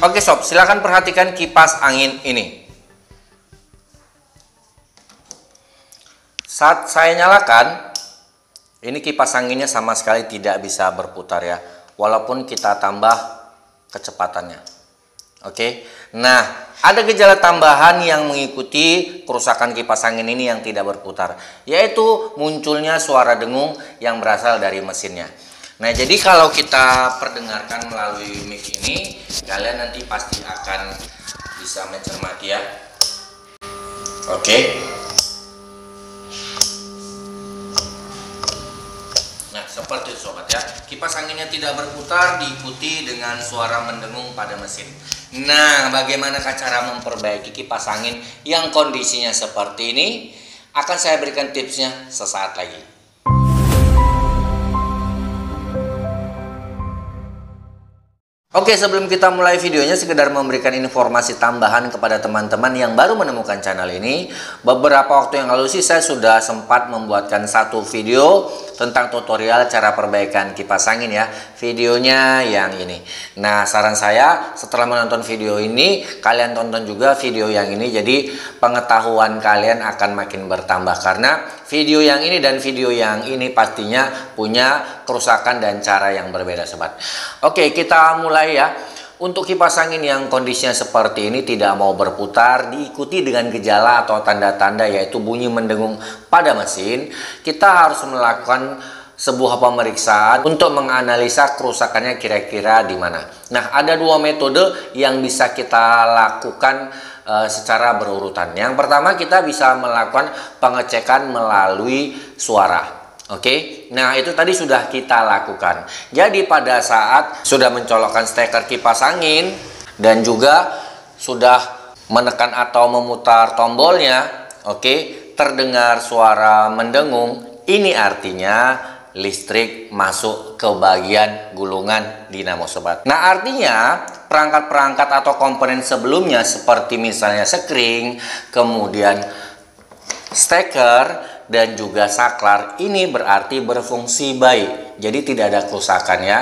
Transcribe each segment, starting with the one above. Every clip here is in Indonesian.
Oke sob, silakan perhatikan kipas angin ini. Saat saya nyalakan, ini kipas anginnya sama sekali tidak bisa berputar ya, walaupun kita tambah kecepatannya. Oke, nah ada gejala tambahan yang mengikuti kerusakan kipas angin ini yang tidak berputar, yaitu munculnya suara dengung yang berasal dari mesinnya. Nah, jadi kalau kita perdengarkan melalui mic ini, kalian nanti pasti akan bisa mencermati ya. Oke. Nah, seperti itu sobat ya. Kipas anginnya tidak berputar diikuti dengan suara mendengung pada mesin. Nah, bagaimana cara memperbaiki kipas angin yang kondisinya seperti ini? Akan saya berikan tipsnya sesaat lagi. Oke, sebelum kita mulai videonya, sekedar memberikan informasi tambahan kepada teman-teman yang baru menemukan channel ini. Beberapa waktu yang lalu sih saya sudah sempat membuatkan satu video tentang tutorial cara perbaikan kipas angin ya. Videonya yang ini. Nah, saran saya setelah menonton video ini, kalian tonton juga video yang ini. Jadi pengetahuan kalian akan makin bertambah, karena video yang ini dan video yang ini pastinya punya kerusakan dan cara yang berbeda sobat. Oke, kita mulai ya. Untuk kipas angin yang kondisinya seperti ini tidak mau berputar, diikuti dengan gejala atau tanda-tanda yaitu bunyi mendengung pada mesin, kita harus melakukan sebuah pemeriksaan untuk menganalisa kerusakannya kira-kira di mana. Nah, ada dua metode yang bisa kita lakukan secara berurutan. Yang pertama, kita bisa melakukan pengecekan melalui suara. Oke, nah itu tadi sudah kita lakukan. Jadi pada saat sudah mencolokkan steker kipas angin dan juga sudah menekan atau memutar tombolnya, oke, terdengar suara mendengung, ini artinya listrik masuk ke bagian gulungan dinamo sobat. Nah, artinya perangkat-perangkat atau komponen sebelumnya seperti misalnya sekring, kemudian steker dan juga saklar ini berarti berfungsi baik, jadi tidak ada kerusakan ya.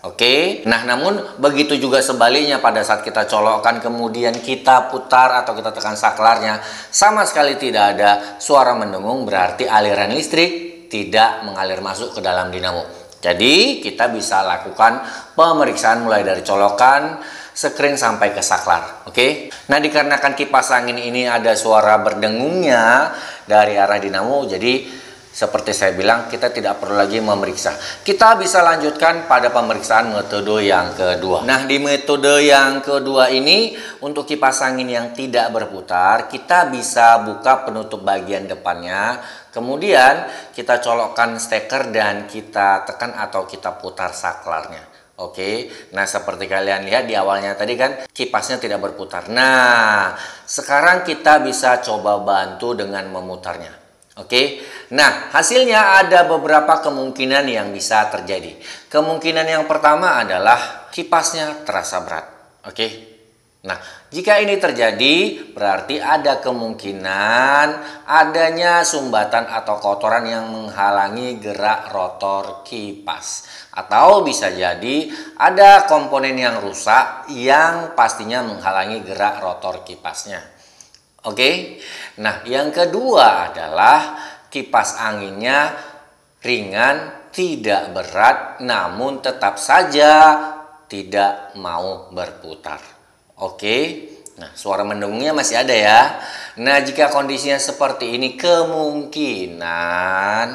Oke, nah namun begitu juga sebaliknya, pada saat kita colokkan kemudian kita putar atau kita tekan saklarnya sama sekali tidak ada suara mendengung, berarti aliran listrik tidak mengalir masuk ke dalam dinamo. Jadi kita bisa lakukan pemeriksaan mulai dari colokan, sekring sampai ke saklar. Oke. Nah, dikarenakan kipas angin ini ada suara berdengungnya dari arah dinamo, jadi seperti saya bilang kita tidak perlu lagi memeriksa. Kita bisa lanjutkan pada pemeriksaan metode yang kedua. Nah, di metode yang kedua ini untuk kipas angin yang tidak berputar, kita bisa buka penutup bagian depannya, kemudian kita colokkan steker dan kita tekan atau kita putar saklarnya. Oke, nah seperti kalian lihat di awalnya tadi kan kipasnya tidak berputar. Nah, sekarang kita bisa coba bantu dengan memutarnya. Oke, nah hasilnya ada beberapa kemungkinan yang bisa terjadi. Kemungkinan yang pertama adalah kipasnya terasa berat. Oke, nah jika ini terjadi berarti ada kemungkinan adanya sumbatan atau kotoran yang menghalangi gerak rotor kipas. Atau bisa jadi ada komponen yang rusak yang pastinya menghalangi gerak rotor kipasnya. Oke, nah yang kedua adalah kipas anginnya ringan, tidak berat, namun tetap saja tidak mau berputar. Oke, nah suara mendengungnya masih ada ya. Nah, jika kondisinya seperti ini kemungkinan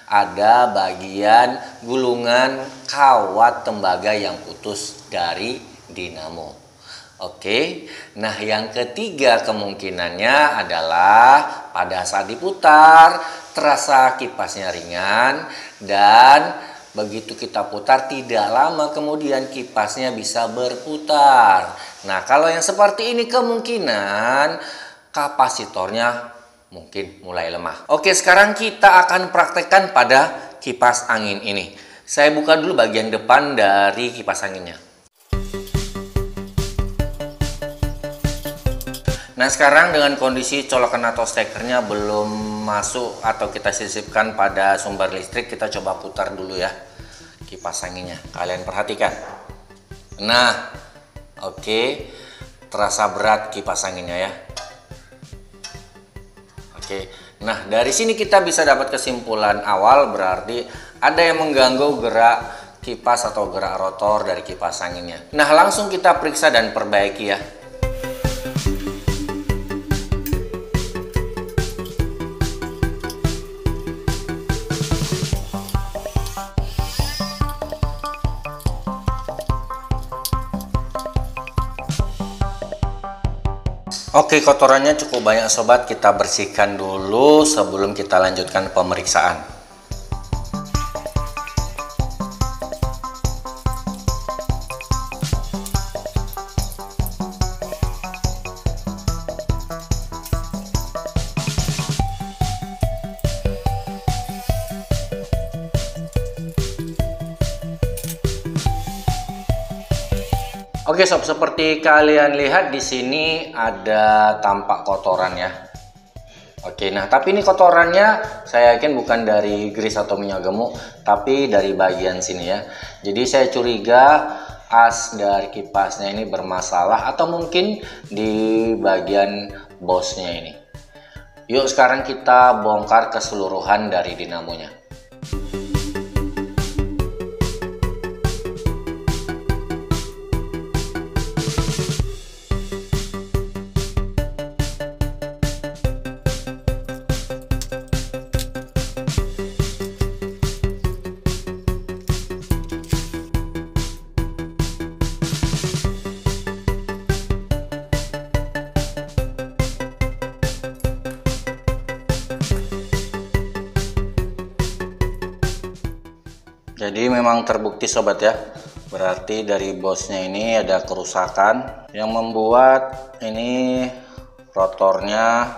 ada bagian gulungan kawat tembaga yang putus dari dinamo. Oke, nah yang ketiga kemungkinannya adalah pada saat diputar terasa kipasnya ringan dan begitu kita putar tidak lama kemudian kipasnya bisa berputar. Nah, kalau yang seperti ini kemungkinan kapasitornya mungkin mulai lemah. Oke, sekarang kita akan praktekkan pada kipas angin ini. Saya buka dulu bagian depan dari kipas anginnya. Nah, sekarang dengan kondisi colokan atau stekernya belum masuk atau kita sisipkan pada sumber listrik, kita coba putar dulu ya kipas anginnya. Kalian perhatikan. Nah, Oke, terasa berat kipas anginnya ya. Oke, nah dari sini kita bisa dapat kesimpulan awal, berarti ada yang mengganggu gerak kipas atau gerak rotor dari kipas anginnya. Nah langsung kita periksa dan perbaiki ya. Oke, kotorannya cukup banyak sobat, kita bersihkan dulu sebelum kita lanjutkan pemeriksaan. Oke sob, seperti kalian lihat di sini ada tampak kotoran ya. Oke, nah tapi ini kotorannya saya yakin bukan dari grease atau minyak gemuk, tapi dari bagian sini ya. Jadi saya curiga as dari kipasnya ini bermasalah atau mungkin di bagian bosnya ini. Yuk sekarang kita bongkar keseluruhan dari dinamonya. Jadi memang terbukti sobat ya, berarti dari bosnya ini ada kerusakan yang membuat ini rotornya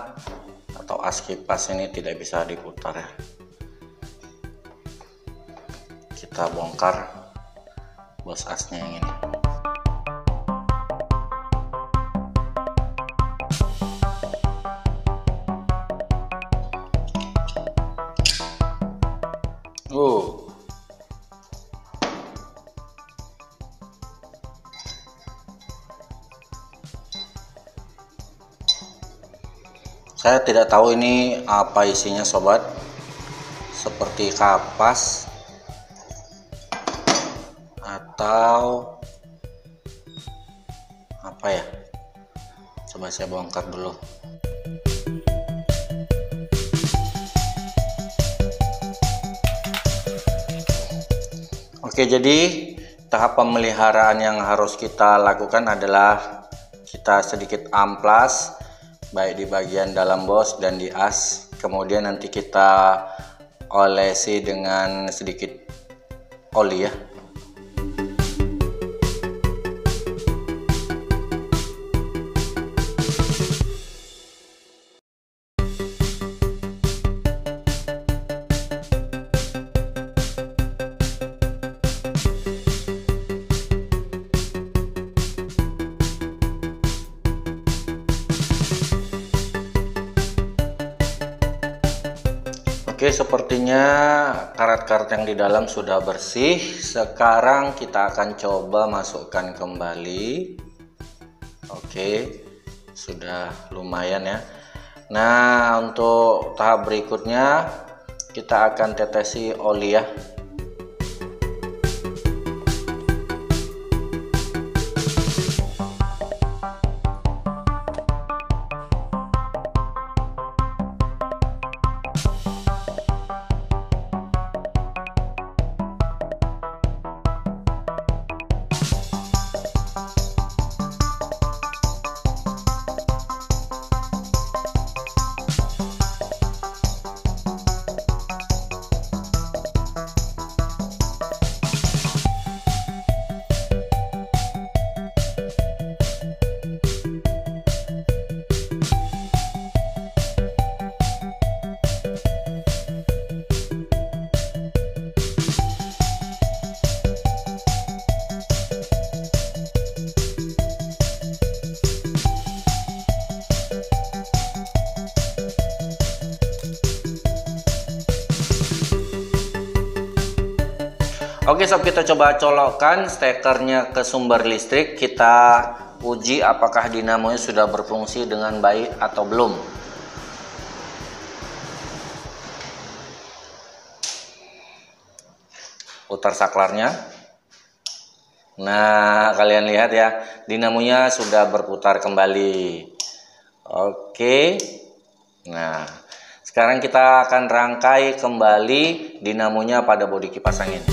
atau as kipas ini tidak bisa diputar ya. Kita bongkar bos asnya yang ini. Saya tidak tahu ini apa isinya sobat, seperti kapas atau apa ya. Coba saya bongkar dulu. Oke, jadi tahap pemeliharaan yang harus kita lakukan adalah kita sedikit amplas baik di bagian dalam bos dan di as, kemudian nanti kita olesi dengan sedikit oli ya. Oke, sepertinya karat-karat yang di dalam sudah bersih. Sekarang kita akan coba masukkan kembali. Oke, sudah lumayan ya. Nah, untuk tahap berikutnya kita akan tetesi oli ya. Oke sob, kita coba colokkan stekernya ke sumber listrik. Kita uji apakah dinamonya sudah berfungsi dengan baik atau belum. Putar saklarnya. Nah, kalian lihat ya, dinamonya sudah berputar kembali. Oke. Nah, sekarang kita akan rangkai kembali dinamonya pada bodi kipas angin.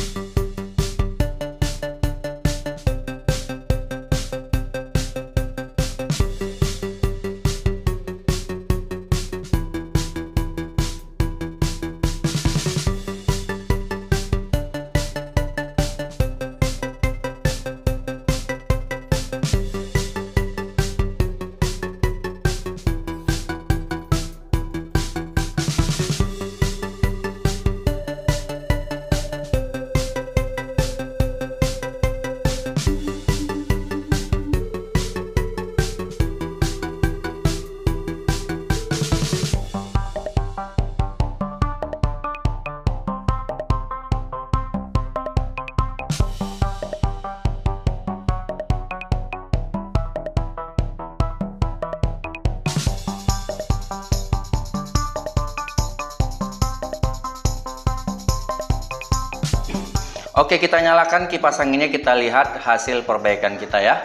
Oke, kita nyalakan kipas anginnya, kita lihat hasil perbaikan kita ya.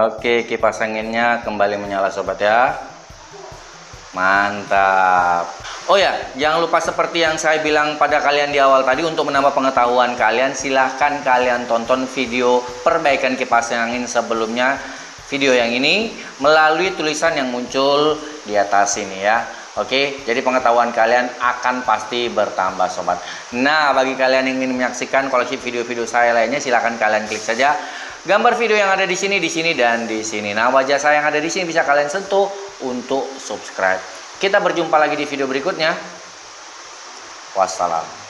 Oke, kipas anginnya kembali menyala sobat ya. Mantap. Oh ya, jangan lupa seperti yang saya bilang pada kalian di awal tadi, untuk menambah pengetahuan kalian, silahkan kalian tonton video perbaikan kipas angin sebelumnya video yang ini melalui tulisan yang muncul di atas ini ya. Oke, jadi pengetahuan kalian akan pasti bertambah sobat. Nah, bagi kalian yang ingin menyaksikan koleksi video-video saya lainnya, silahkan kalian klik saja gambar video yang ada di sini, dan di sini. Nah, wajah saya yang ada di sini bisa kalian sentuh untuk subscribe. Kita berjumpa lagi di video berikutnya. Wassalam.